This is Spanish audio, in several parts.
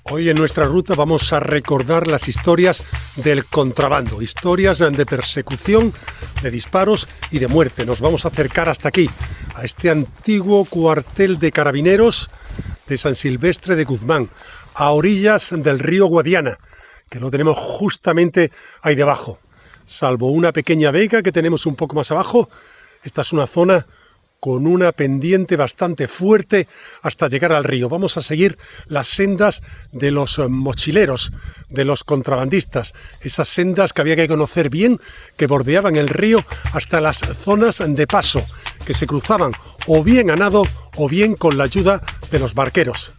Hoy en nuestra ruta vamos a recordar las historias del contrabando, historias de persecución, de disparos y de muerte. Nos vamos a acercar hasta aquí, a este antiguo cuartel de carabineros de San Silvestre de Guzmán, a orillas del río Guadiana, que lo tenemos justamente ahí debajo. Salvo una pequeña vega que tenemos un poco más abajo, esta es una zona con una pendiente bastante fuerte hasta llegar al río. Vamos a seguir las sendas de los mochileros, de los contrabandistas, esas sendas que había que conocer bien, que bordeaban el río hasta las zonas de paso, que se cruzaban o bien a nado o bien con la ayuda de los barqueros.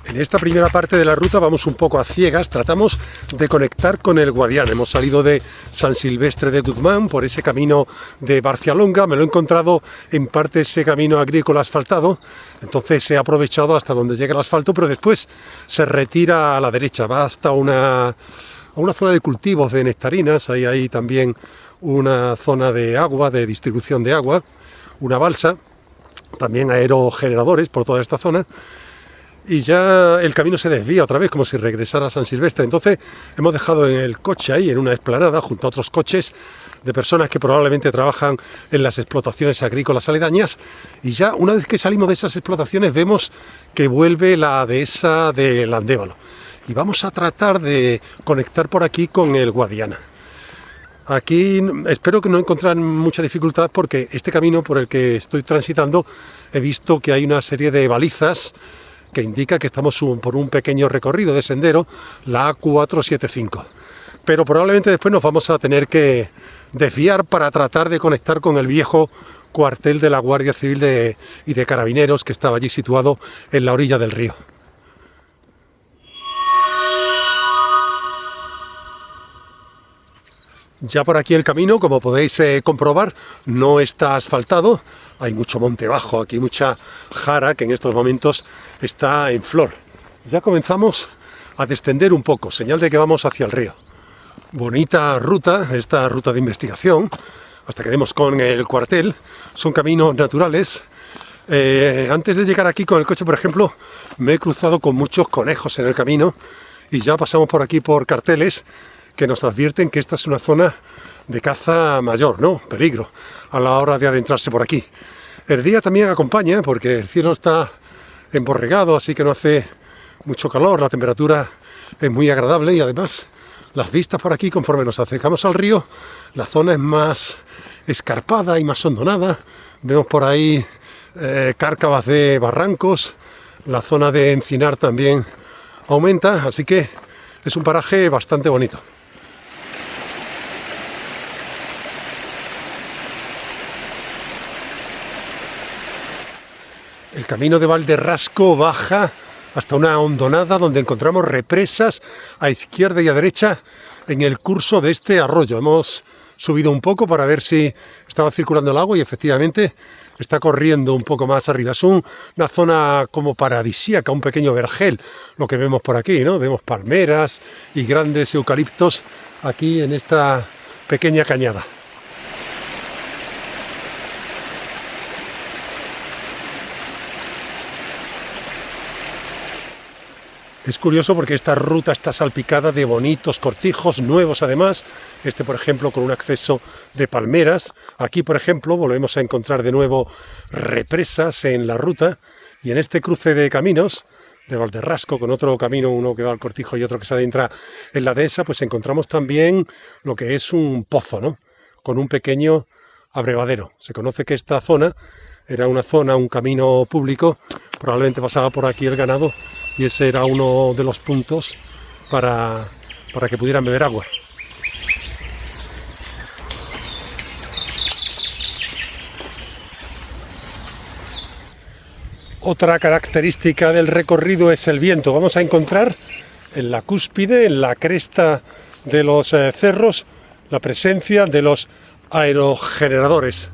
En esta primera parte de la ruta vamos un poco a ciegas, tratamos de conectar con el Guadiana. Hemos salido de San Silvestre de Guzmán por ese camino de Barcialonga, me lo he encontrado en parte ese camino agrícola asfaltado, entonces he aprovechado hasta donde llega el asfalto, pero después se retira a la derecha, va hasta una zona de cultivos de nectarinas, ahí hay también una zona de agua, de distribución de agua, una balsa, también aerogeneradores por toda esta zona. Y ya el camino se desvía otra vez, como si regresara a San Silvestre. Entonces hemos dejado el coche ahí, en una explanada, junto a otros coches de personas que probablemente trabajan en las explotaciones agrícolas aledañas. Y ya una vez que salimos de esas explotaciones vemos que vuelve la dehesa de Landévalo. Y vamos a tratar de conectar por aquí con el Guadiana. Aquí espero que no encontrarán mucha dificultad porque este camino por el que estoy transitando he visto que hay una serie de balizas que indica que estamos por un pequeño recorrido de sendero, la A475. Pero probablemente después nos vamos a tener que desviar para tratar de conectar con el viejo cuartel de la Guardia Civil y de Carabineros que estaba allí situado en la orilla del río. Ya por aquí el camino, como podéis comprobar, no está asfaltado. Hay mucho monte bajo, aquí mucha jara que en estos momentos está en flor. Ya comenzamos a descender un poco, señal de que vamos hacia el río. Bonita ruta, esta ruta de investigación, hasta que demos con el cuartel. Son caminos naturales. Antes de llegar aquí con el coche, por ejemplo, me he cruzado con muchos conejos en el camino y ya pasamos por aquí por carteles que nos advierten que esta es una zona de caza mayor, ¿no? Peligro a la hora de adentrarse por aquí. El día también acompaña porque el cielo está emborregado, así que no hace mucho calor, la temperatura es muy agradable y además las vistas por aquí, conforme nos acercamos al río, la zona es más escarpada y más hondonada. Vemos por ahí cárcavas de barrancos, la zona de encinar también aumenta, así que es un paraje bastante bonito. El camino de Valderrasco baja hasta una hondonada donde encontramos represas a izquierda y a derecha en el curso de este arroyo. Hemos subido un poco para ver si estaba circulando el agua y efectivamente está corriendo un poco más arriba. Es una zona como paradisíaca, un pequeño vergel, lo que vemos por aquí, ¿no? Vemos palmeras y grandes eucaliptos aquí en esta pequeña cañada. Es curioso porque esta ruta está salpicada de bonitos cortijos, nuevos además. Este, por ejemplo, con un acceso de palmeras. Aquí, por ejemplo, volvemos a encontrar de nuevo represas en la ruta. Y en este cruce de caminos de Valderrasco, con otro camino, uno que va al cortijo y otro que se adentra en la dehesa, pues encontramos también lo que es un pozo, ¿no? Con un pequeño abrevadero. Se conoce que esta zona era una zona, un camino público, probablemente pasaba por aquí el ganado, y ese era uno de los puntos para que pudieran beber agua. Otra característica del recorrido es el viento. Vamos a encontrar en la cúspide, en la cresta de los cerros, la presencia de los aerogeneradores.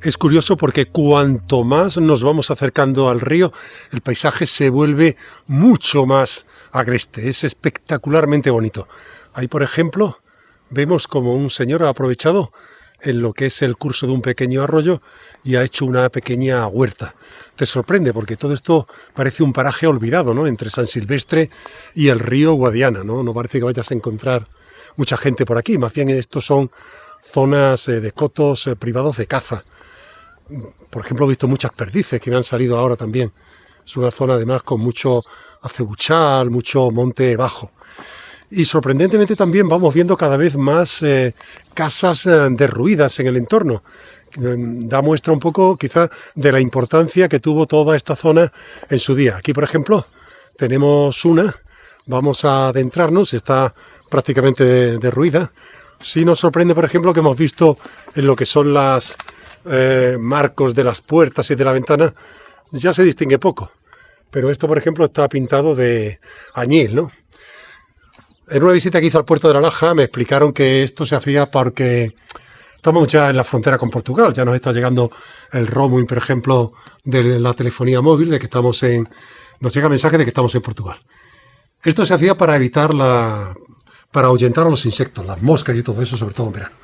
Es curioso porque cuanto más nos vamos acercando al río, el paisaje se vuelve mucho más agreste, es espectacularmente bonito. Ahí, por ejemplo, vemos como un señor ha aprovechado en lo que es el curso de un pequeño arroyo y ha hecho una pequeña huerta. Te sorprende porque todo esto parece un paraje olvidado, ¿no? Entre San Silvestre y el río Guadiana, ¿no? No parece que vayas a encontrar mucha gente por aquí, más bien estos son zonas de cotos privados de caza. Por ejemplo, he visto muchas perdices que me han salido ahora también. Es una zona además con mucho acebuchal, mucho monte bajo. Y sorprendentemente también vamos viendo cada vez más casas derruidas en el entorno. Da muestra un poco quizá de la importancia que tuvo toda esta zona en su día. Aquí, por ejemplo, tenemos una, vamos a adentrarnos, está prácticamente derruida. Sí nos sorprende, por ejemplo, que hemos visto en lo que son las marcos de las puertas y de la ventana, ya se distingue poco. Pero esto, por ejemplo, está pintado de añil, ¿no? En una visita que hice al puerto de La Laja me explicaron que esto se hacía porque estamos ya en la frontera con Portugal, ya nos está llegando el roaming, por ejemplo, de la telefonía móvil, de que estamos nos llega mensaje de que estamos en Portugal. Esto se hacía para para ahuyentar a los insectos, las moscas y todo eso, sobre todo en verano.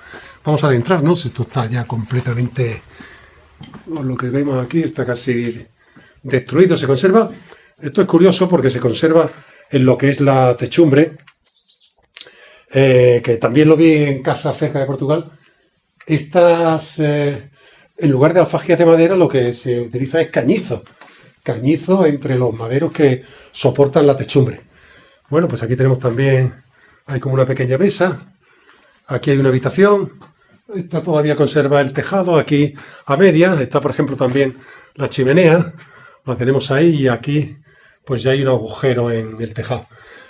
Vamos a adentrarnos, esto está ya completamente, lo que vemos aquí está casi destruido, se conserva. Esto es curioso porque se conserva en lo que es la techumbre, que también lo vi en casa cerca de Portugal. Estas, en lugar de alfajías de madera, lo que se utiliza es cañizo entre los maderos que soportan la techumbre. Bueno, pues aquí tenemos también, hay como una pequeña mesa, aquí hay una habitación, esta todavía conserva el tejado, aquí a media, está por ejemplo también la chimenea, la tenemos ahí y aquí pues ya hay un agujero en el tejado.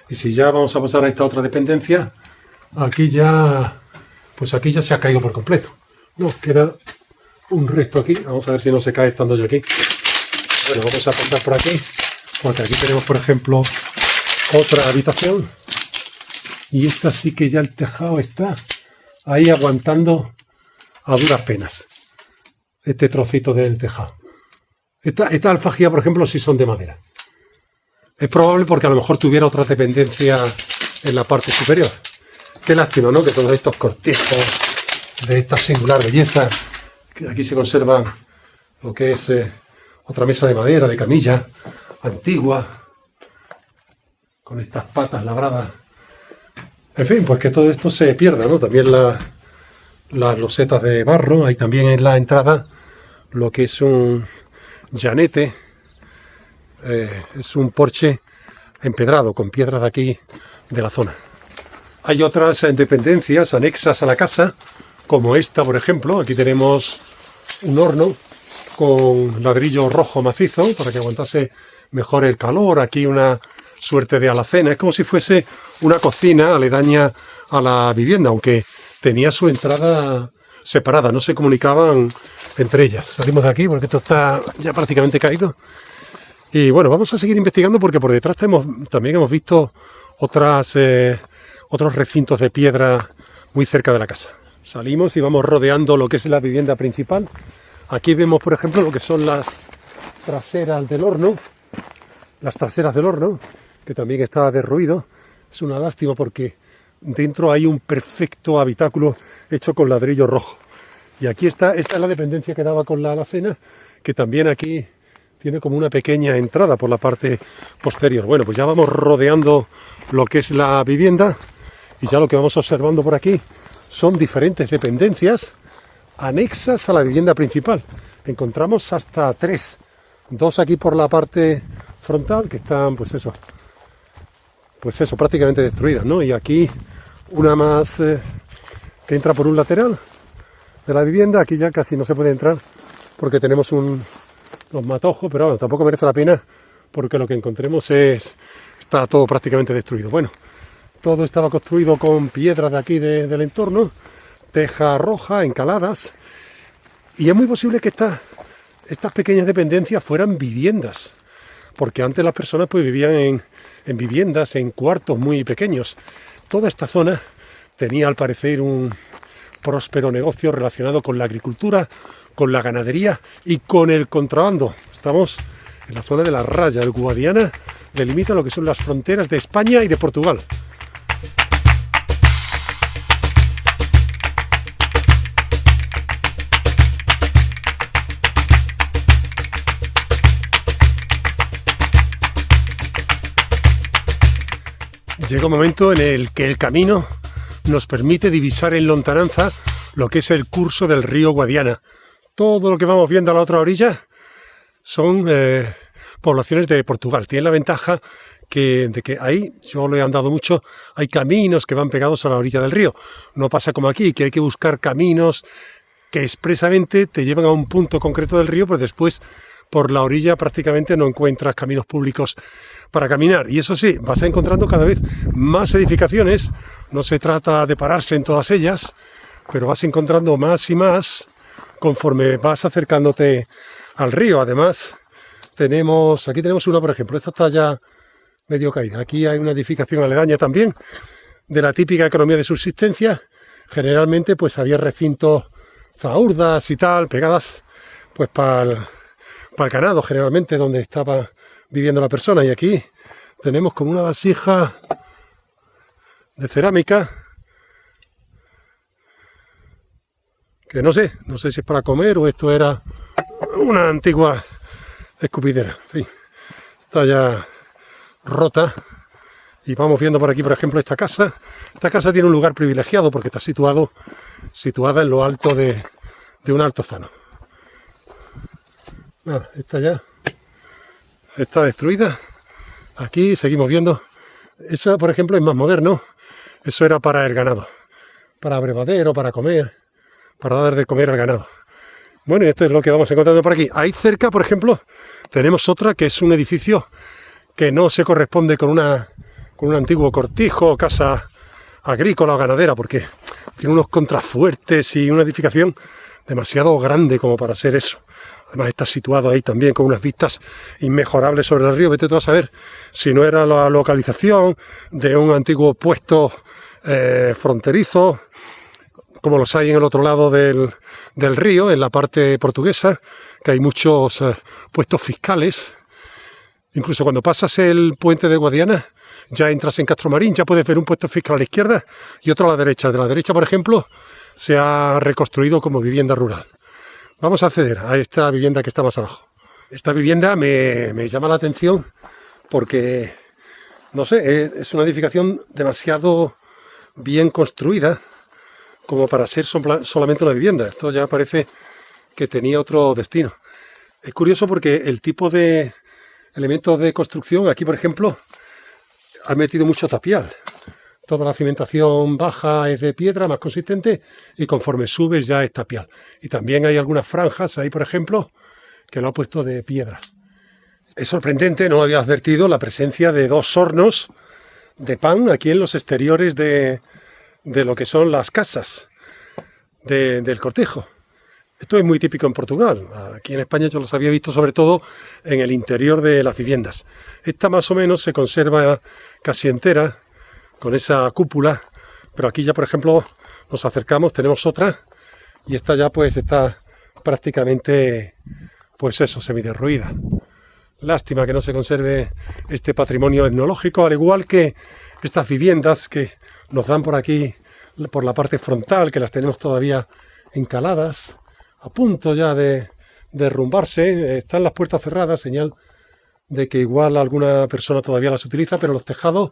Y si ya vamos a pasar a esta otra dependencia, aquí ya, pues aquí ya se ha caído por completo. Nos queda un resto aquí, vamos a ver si no se cae estando yo aquí. Bueno, vamos a pasar por aquí, porque aquí tenemos por ejemplo otra habitación. Y esta sí que ya el tejado está ahí aguantando a duras penas. Este trocito del tejado. Esta alfajía, por ejemplo, sí son de madera. Es probable porque a lo mejor tuviera otra dependencia en la parte superior. Qué lástima, ¿no? Que todos estos cortijos de esta singular belleza, que aquí se conservan lo que es otra mesa de madera, de camilla, antigua, con estas patas labradas. En fin, pues que todo esto se pierda, ¿no? También las losetas de barro, hay también en la entrada lo que es un llanete, es un porche empedrado con piedras de aquí de la zona. Hay otras dependencias anexas a la casa, como esta, por ejemplo. Aquí tenemos un horno con ladrillo rojo macizo para que aguantase mejor el calor. Aquí una suerte de alacena. Es como si fuese una cocina aledaña a la vivienda, aunque tenía su entrada separada, no se comunicaban entre ellas. Salimos de aquí porque esto está ya prácticamente caído. Y bueno, vamos a seguir investigando porque por detrás también hemos visto otros recintos de piedra muy cerca de la casa. Salimos y vamos rodeando lo que es la vivienda principal. Aquí vemos, por ejemplo, lo que son las traseras del horno. Las traseras del horno, que también está derruido. Es una lástima porque dentro hay un perfecto habitáculo hecho con ladrillo rojo. Y aquí esta es la dependencia que daba con la alacena, que también aquí tiene como una pequeña entrada por la parte posterior. Bueno, pues ya vamos rodeando lo que es la vivienda y ya lo que vamos observando por aquí son diferentes dependencias anexas a la vivienda principal. Encontramos hasta 3. 2 aquí por la parte frontal que están, pues eso, prácticamente destruidas, ¿no? Y aquí una más que entra por un lateral de la vivienda. Aquí ya casi no se puede entrar porque tenemos los matojos, pero bueno, tampoco merece la pena porque lo que encontremos está todo prácticamente destruido. Bueno, todo estaba construido con piedras de aquí del entorno, teja roja, encaladas, y es muy posible que estas pequeñas dependencias fueran viviendas, porque antes las personas pues vivían en viviendas, en cuartos muy pequeños. Toda esta zona tenía al parecer un próspero negocio relacionado con la agricultura, con la ganadería y con el contrabando. Estamos en la zona de la Raya. El Guadiana delimita lo que son las fronteras de España y de Portugal. Llega un momento en el que el camino nos permite divisar en lontananza lo que es el curso del río Guadiana. Todo lo que vamos viendo a la otra orilla son poblaciones de Portugal. Tiene la ventaja de que ahí, yo lo he andado mucho, hay caminos que van pegados a la orilla del río. No pasa como aquí, que hay que buscar caminos que expresamente te llevan a un punto concreto del río, pues después por la orilla prácticamente no encuentras caminos públicos para caminar. Y eso sí, vas encontrando cada vez más edificaciones. No se trata de pararse en todas ellas, pero vas encontrando más y más conforme vas acercándote al río. Además, aquí tenemos una, por ejemplo, esta está ya medio caída. Aquí hay una edificación aledaña también, de la típica economía de subsistencia. Generalmente pues había recintos zahurdas y tal, pegadas pues para el ganado, generalmente donde estaba viviendo la persona. Y aquí tenemos como una vasija de cerámica que no sé si es para comer o esto era una antigua escupidera. En fin, está ya rota. Y vamos viendo por aquí, por ejemplo, esta casa. Esta casa tiene un lugar privilegiado porque está situada en lo alto de un altozano. Nada, esta ya está destruida. Aquí seguimos viendo. Esa, por ejemplo, es más moderno. Eso era para el ganado, para abrevadero, para comer, para dar de comer al ganado. Bueno, y esto es lo que vamos encontrando por aquí. Ahí cerca, por ejemplo, tenemos otra que es un edificio que no se corresponde con un antiguo cortijo o casa agrícola o ganadera, porque tiene unos contrafuertes y una edificación demasiado grande como para ser eso. Además está situado ahí también con unas vistas inmejorables sobre el río. Vete tú a saber si no era la localización de un antiguo puesto fronterizo, como los hay en el otro lado del río, en la parte portuguesa, que hay muchos puestos fiscales. Incluso cuando pasas el puente de Guadiana, ya entras en Castromarín, ya puedes ver un puesto fiscal a la izquierda y otro a la derecha. De la derecha, por ejemplo, se ha reconstruido como vivienda rural. Vamos a acceder a esta vivienda que está más abajo. Esta vivienda me llama la atención porque, no sé, es una edificación demasiado bien construida como para ser solamente una vivienda. Esto ya parece que tenía otro destino. Es curioso porque el tipo de elementos de construcción, aquí por ejemplo, han metido mucho tapial. Toda la cimentación baja es de piedra, más consistente, y conforme subes ya es tapial. Y también hay algunas franjas ahí, por ejemplo, que lo ha puesto de piedra. Es sorprendente, no había advertido la presencia de dos hornos de pan aquí en los exteriores de lo que son las casas del cortijo. Esto es muy típico en Portugal. Aquí en España yo los había visto sobre todo en el interior de las viviendas. Esta más o menos se conserva casi entera, con esa cúpula, pero aquí ya por ejemplo nos acercamos, tenemos otra y esta ya pues está prácticamente pues eso, semiderruida. Lástima que no se conserve este patrimonio etnológico, al igual que estas viviendas que nos dan por aquí, por la parte frontal, que las tenemos todavía encaladas, a punto ya de derrumbarse. Están las puertas cerradas, señal de que igual alguna persona todavía las utiliza, pero los tejados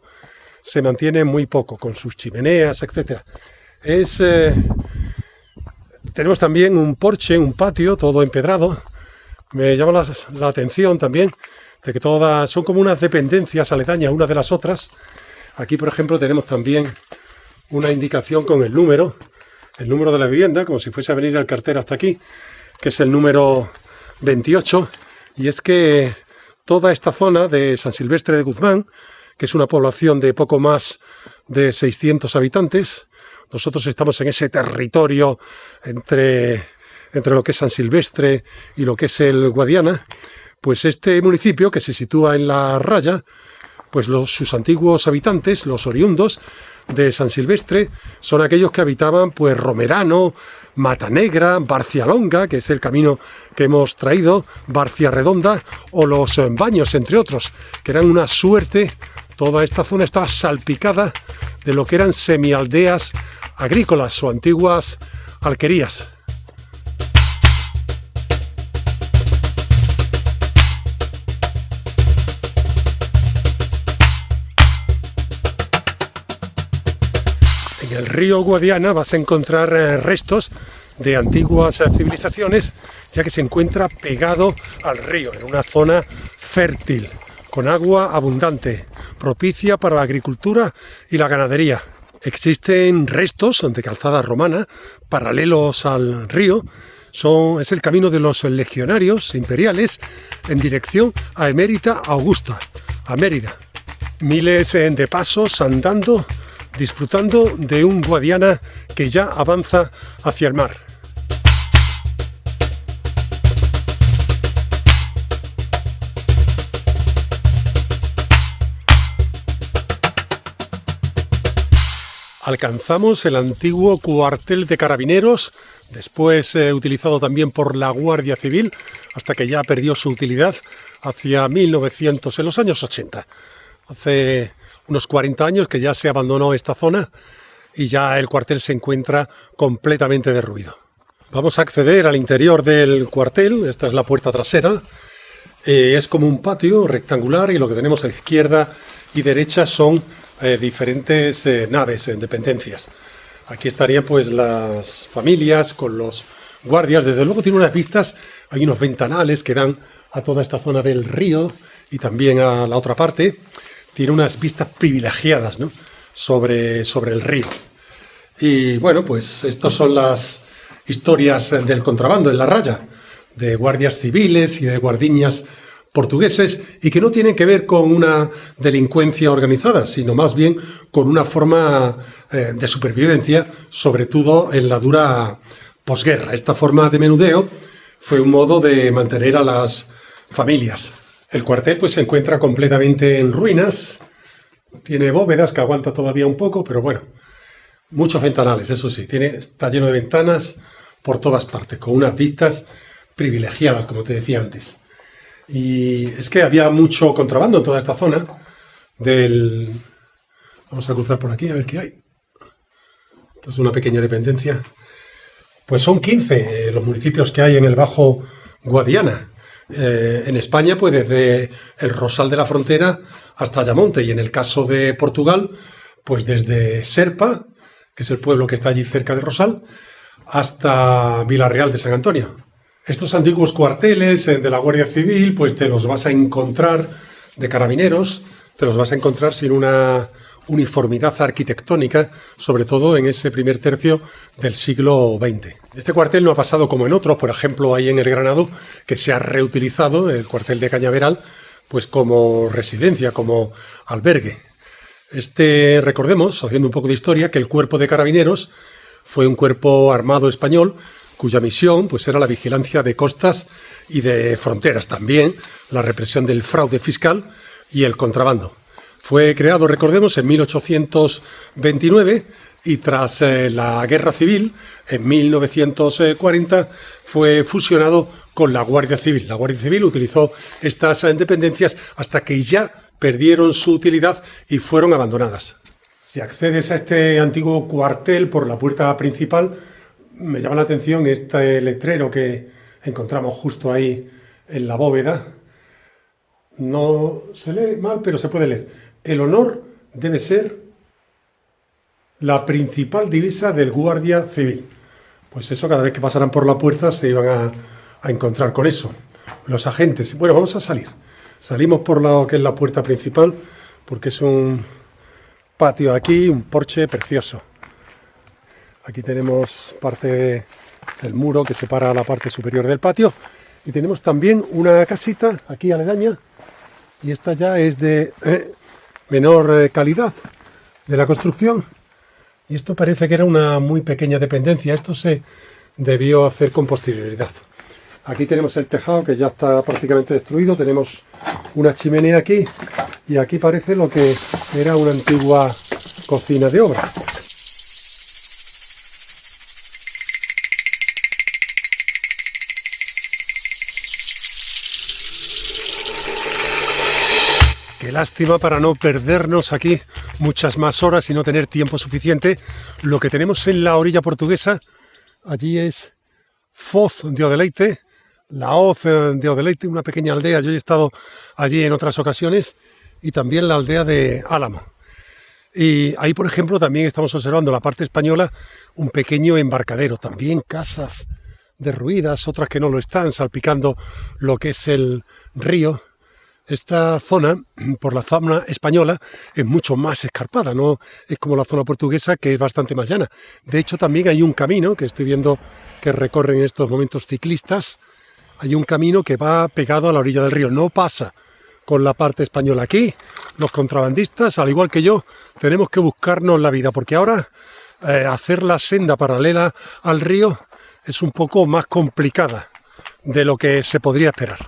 se mantiene muy poco, con sus chimeneas, etc. Tenemos también un porche, un patio, todo empedrado. Me llama la atención también de que todas son como unas dependencias aledañas unas de las otras. Aquí, por ejemplo, tenemos también una indicación con el número de la vivienda, como si fuese a venir el cartero hasta aquí, que es el número 28. Y es que toda esta zona de San Silvestre de Guzmán, que es una población de poco más de 600 habitantes. Nosotros estamos en ese territorio entre lo que es San Silvestre y lo que es el Guadiana. Pues este municipio, que se sitúa en la Raya, pues sus antiguos habitantes, los oriundos, de San Silvestre son aquellos que habitaban pues Romerano, Matanegra, Barcialonga, que es el camino que hemos traído, Barciarredonda o Los Baños, entre otros, que eran una suerte. Toda esta zona estaba salpicada de lo que eran semialdeas agrícolas o antiguas alquerías. En el río Guadiana vas a encontrar restos de antiguas civilizaciones, ya que se encuentra pegado al río, en una zona fértil, con agua abundante, propicia para la agricultura y la ganadería. Existen restos de calzada romana paralelos al río. Es el camino de los legionarios imperiales en dirección a Emérita Augusta, a Mérida. Miles de pasos andando, disfrutando de un Guadiana que ya avanza hacia el mar. Alcanzamos el antiguo cuartel de carabineros, después utilizado también por la Guardia Civil, hasta que ya perdió su utilidad hacia 1900, en los años 80. Hace unos 40 años que ya se abandonó esta zona y ya el cuartel se encuentra completamente derruido. Vamos a acceder al interior del cuartel. Esta es la puerta trasera. Es como un patio rectangular y lo que tenemos a izquierda y derecha son diferentes naves en dependencias. Aquí estarían pues las familias con los guardias. Desde luego tiene unas vistas, hay unos ventanales que dan a toda esta zona del río y también a la otra parte. Tiene unas vistas privilegiadas, ¿no?, sobre el río. Y bueno, pues estas son las historias del contrabando en la raya, de guardias civiles y de guardiñas portugueses, y que no tienen que ver con una delincuencia organizada, sino más bien con una forma de supervivencia, sobre todo en la dura posguerra. Esta forma de menudeo fue un modo de mantener a las familias. El cuartel pues se encuentra completamente en ruinas, tiene bóvedas que aguanta todavía un poco, pero bueno, muchos ventanales, eso sí, está lleno de ventanas por todas partes, con unas vistas privilegiadas, como te decía antes. Y es que había mucho contrabando en toda esta zona Vamos a cruzar por aquí a ver qué hay. Esta es una pequeña dependencia. Pues son 15 los municipios que hay en el Bajo Guadiana. En España, pues desde el Rosal de la Frontera hasta Ayamonte, y en el caso de Portugal, pues desde Serpa, que es el pueblo que está allí cerca de Rosal, hasta Vilarreal de San Antonio. Estos antiguos cuarteles de la Guardia Civil, pues te los vas a encontrar, de carabineros, te los vas a encontrar sin una uniformidad arquitectónica, sobre todo en ese primer tercio del siglo XX. Este cuartel no ha pasado como en otros, por ejemplo, ahí en el Granado, que se ha reutilizado el cuartel de Cañaveral, pues como residencia, como albergue. Recordemos, haciendo un poco de historia, que el cuerpo de carabineros fue un cuerpo armado español cuya misión pues era la vigilancia de costas y de fronteras, también la represión del fraude fiscal y el contrabando. Fue creado, recordemos, en 1829 y tras la Guerra Civil, en 1940, fue fusionado con la Guardia Civil. La Guardia Civil utilizó estas dependencias hasta que ya perdieron su utilidad y fueron abandonadas. Si accedes a este antiguo cuartel por la puerta principal, me llama la atención este letrero que encontramos justo ahí en la bóveda. No se lee mal, pero se puede leer. El honor debe ser la principal divisa del Guardia Civil. Pues eso, cada vez que pasaran por la puerta se iban a encontrar con eso. Los agentes. Bueno, vamos a salir. Salimos por lo que es la puerta principal, porque es un patio aquí, un porche precioso. Aquí tenemos parte del muro que separa la parte superior del patio. Y tenemos también una casita aquí aledaña. Y esta ya es de menor calidad de la construcción. Y esto parece que era una muy pequeña dependencia. Esto se debió hacer con posterioridad. Aquí tenemos el tejado que ya está prácticamente destruido. Tenemos una chimenea aquí. Y aquí parece lo que era una antigua cocina de obra. Qué lástima para no perdernos aquí muchas más horas y no tener tiempo suficiente. Lo que tenemos en la orilla portuguesa, allí es Foz de Odeleite, la Hoz de Odeleite, una pequeña aldea. Yo he estado allí en otras ocasiones, y también la aldea de Álamo. Y ahí, por ejemplo, también estamos observando la parte española, un pequeño embarcadero, también casas derruidas, otras que no lo están, salpicando lo que es el río. Esta zona, por la zona española, es mucho más escarpada, no es como la zona portuguesa, que es bastante más llana. De hecho, también hay un camino que estoy viendo que recorren en estos momentos ciclistas. Hay un camino que va pegado a la orilla del río, no pasa con la parte española. Aquí, los contrabandistas, al igual que yo, tenemos que buscarnos la vida, porque ahora hacer la senda paralela al río es un poco más complicada de lo que se podría esperar.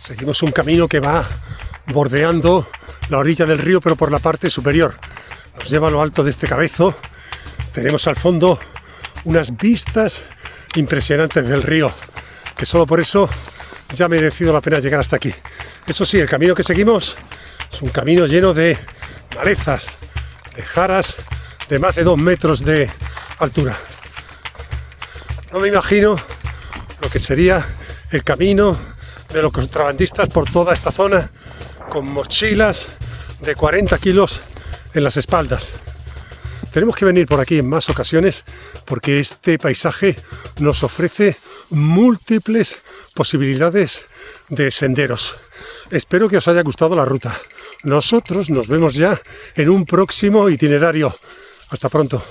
Seguimos un camino que va bordeando la orilla del río, pero por la parte superior. Nos lleva a lo alto de este cabezo. Tenemos al fondo unas vistas impresionantes del río, que solo por eso ya ha merecido la pena llegar hasta aquí. Eso sí, el camino que seguimos es un camino lleno de malezas, de jaras de más de 2 metros de altura. No me imagino lo que sería el camino de los contrabandistas por toda esta zona, con mochilas de 40 kilos en las espaldas. Tenemos que venir por aquí en más ocasiones, porque este paisaje nos ofrece múltiples posibilidades de senderos. Espero que os haya gustado la ruta. Nosotros nos vemos ya en un próximo itinerario. Hasta pronto.